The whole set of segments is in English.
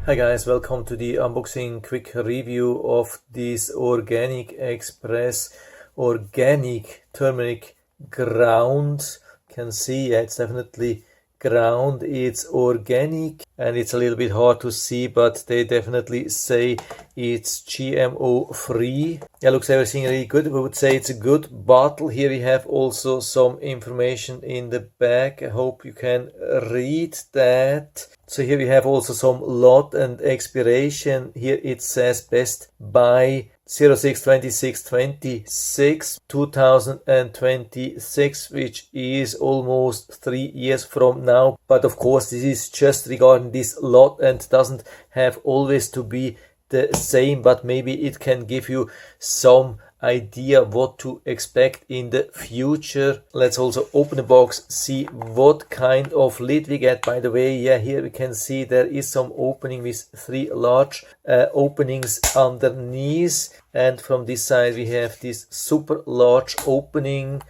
Hi guys, welcome to the unboxing quick review of this HQOExpress organic turmeric ground. You can see it's definitely ground, it's organic, and it's a little bit hard to see, but they definitely say it's GMO free. Yeah, looks everything really good. We would say it's a good bottle. Here we have also some information in the back. I hope you can read that. So here we have also some lot and expiration. Here it says best by 06/26/26, 2026, which is almost 3 years from now. But of course, this is just regarding this lot and doesn't have always to be the same, but maybe it can give you some idea what to expect in the future. Let's also open the box, see what kind of lid we get. By the way, yeah, here we can see there is some opening with 3 large openings underneath, and from this side we have this super large opening,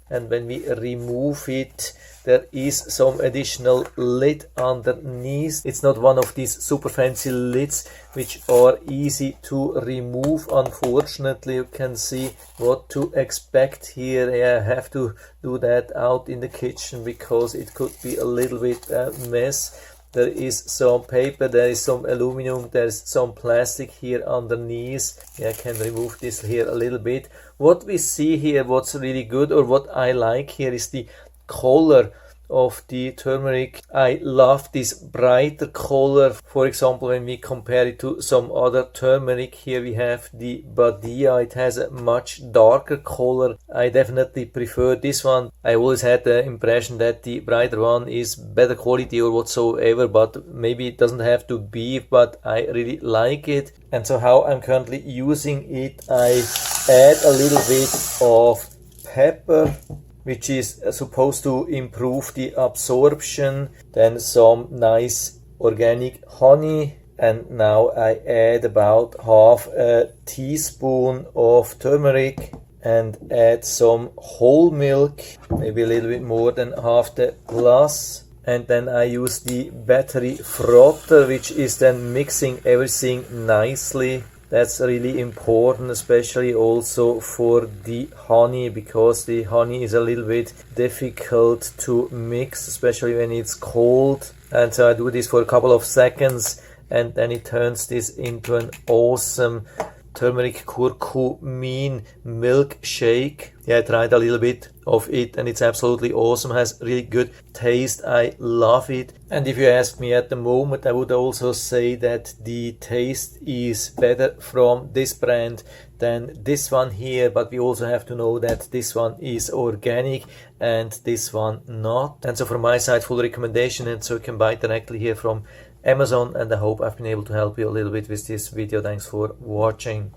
and when we remove it there is some additional lid underneath. It's not one of these super fancy lids which are easy to remove. Unfortunately, you can see what to expect here. Yeah, I have to do that out in the kitchen because it could be a little bit mess. There is some paper, there is some aluminum, there's some plastic here underneath. Yeah, I can remove this here a little bit. What we see here, what's really good, or what I like here, is the color of the turmeric. I love this brighter color. For example, when we compare it to some other turmeric, here we have the Badia. It has a much darker color. I definitely prefer this one. I always had the impression that the brighter one is better quality or whatsoever, but maybe it doesn't have to be, but I really like it. And so how I'm currently using it, I add a little bit of pepper, which is supposed to improve the absorption, then some nice organic honey, and now I add about half a teaspoon of turmeric and add some whole milk, maybe a little bit more than half the glass. And then I use the battery frother, which is then mixing everything nicely. That's really important, especially also for the honey, because the honey is a little bit difficult to mix, especially when it's cold. And so I do this for a couple of seconds, and then it turns this into an awesome turmeric curcumin milk shake. Yeah, I tried a little bit of it and it's absolutely awesome. It has really good taste. I love it. And if you ask me at the moment, I would also say that the taste is better from this brand than this one here, but we also have to know that this one is organic and this one not. And so from my side, full recommendation, and so you can buy it directly here from Amazon, and I hope I've been able to help you a little bit with this video. Thanks for watching.